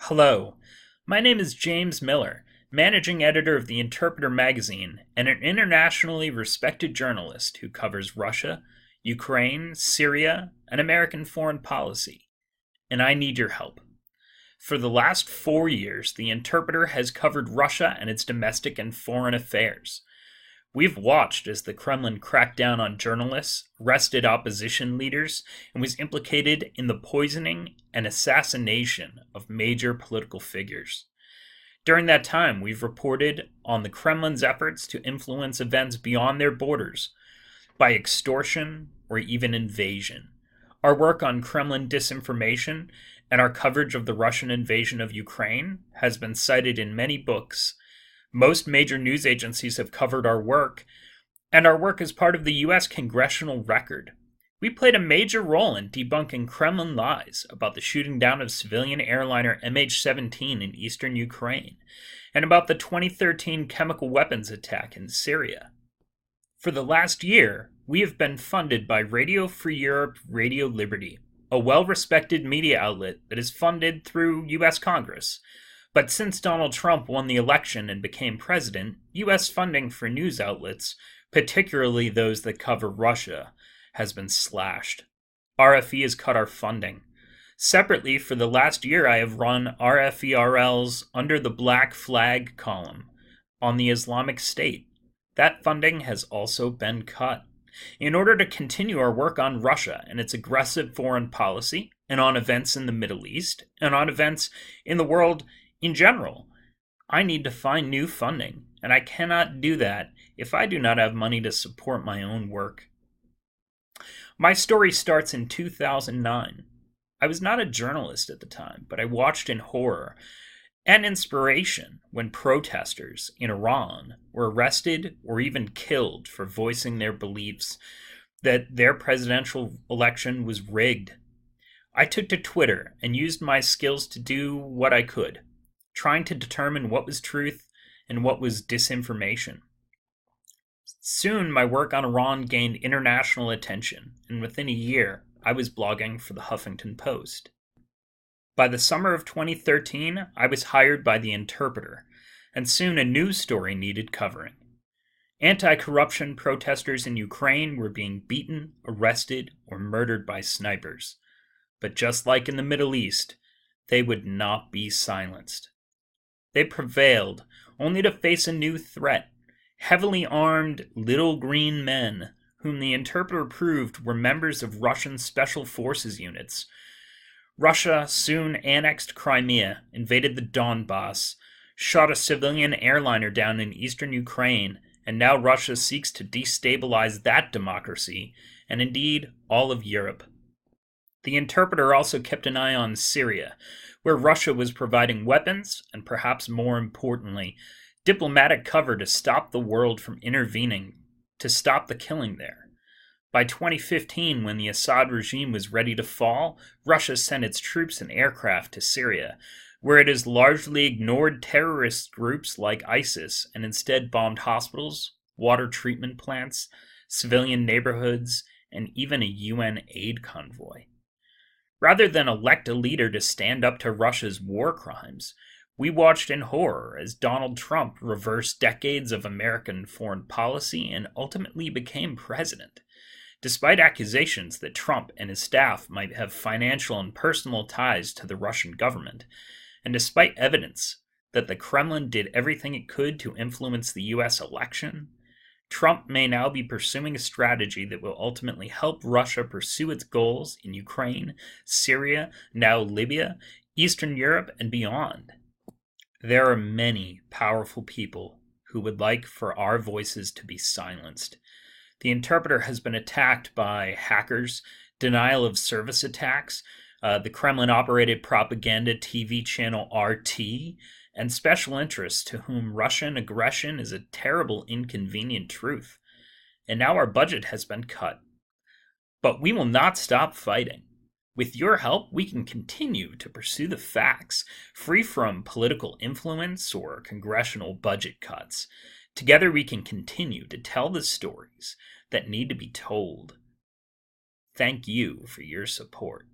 Hello, my name is James Miller, managing editor of the Interpreter magazine and an internationally respected journalist who covers Russia, Ukraine, Syria, and American foreign policy. And I need your help. For the last 4 years, the Interpreter has covered Russia and its domestic and foreign affairs. We've watched as the Kremlin cracked down on journalists, arrested opposition leaders, and was implicated in the poisoning and assassination of major political figures. During that time, we've reported on the Kremlin's efforts to influence events beyond their borders by extortion or even invasion. Our work on Kremlin disinformation and our coverage of the Russian invasion of Ukraine has been cited in many books. Most major news agencies have covered our work, and our work is part of the U.S. congressional record. We played a major role in debunking Kremlin lies about the shooting down of civilian airliner MH17 in eastern Ukraine, and about the 2013 chemical weapons attack in Syria. For the last year, we have been funded by Radio Free Europe Radio Liberty, a well-respected media outlet that is funded through U.S. Congress. But since Donald Trump won the election and became president, U.S. funding for news outlets, particularly those that cover Russia, has been slashed. RFE has cut our funding. Separately, for the last year, I have run RFERL's Under the Black Flag column on the Islamic State. That funding has also been cut. In order to continue our work on Russia and its aggressive foreign policy, and on events in the Middle East, and on events in the world in general, I need to find new funding, and I cannot do that if I do not have money to support my own work. My story starts in 2009. I was not a journalist at the time, but I watched in horror and inspiration when protesters in Iran were arrested or even killed for voicing their beliefs that their presidential election was rigged. I took to Twitter and used my skills to do what I could, trying to determine what was truth and what was disinformation. Soon, my work on Iran gained international attention, and within a year, I was blogging for the Huffington Post. By the summer of 2013, I was hired by the Interpreter, and soon a news story needed covering. Anti-corruption protesters in Ukraine were being beaten, arrested, or murdered by snipers. But just like in the Middle East, they would not be silenced. They prevailed, only to face a new threat: heavily armed little green men, whom the Interpreter proved were members of Russian special forces units. Russia soon annexed Crimea, invaded the Donbass, shot a civilian airliner down in eastern Ukraine, and now Russia seeks to destabilize that democracy, and indeed all of Europe. The Interpreter also kept an eye on Syria, where Russia was providing weapons, and perhaps more importantly, diplomatic cover to stop the world from intervening, to stop the killing there. By 2015, when the Assad regime was ready to fall, Russia sent its troops and aircraft to Syria, where it has largely ignored terrorist groups like ISIS and instead bombed hospitals, water treatment plants, civilian neighborhoods, and even a UN aid convoy. Rather than elect a leader to stand up to Russia's war crimes, we watched in horror as Donald Trump reversed decades of American foreign policy and ultimately became president. Despite accusations that Trump and his staff might have financial and personal ties to the Russian government, and despite evidence that the Kremlin did everything it could to influence the U.S. election, Trump may now be pursuing a strategy that will ultimately help Russia pursue its goals in Ukraine, Syria, now Libya, Eastern Europe, and beyond. There are many powerful people who would like for our voices to be silenced. The Interpreter has been attacked by hackers, denial of service attacks, the Kremlin-operated propaganda TV channel RT, and special interests to whom Russian aggression is a terrible, inconvenient truth. And now our budget has been cut. But we will not stop fighting. With your help, we can continue to pursue the facts, free from political influence or congressional budget cuts. Together we can continue to tell the stories that need to be told. Thank you for your support.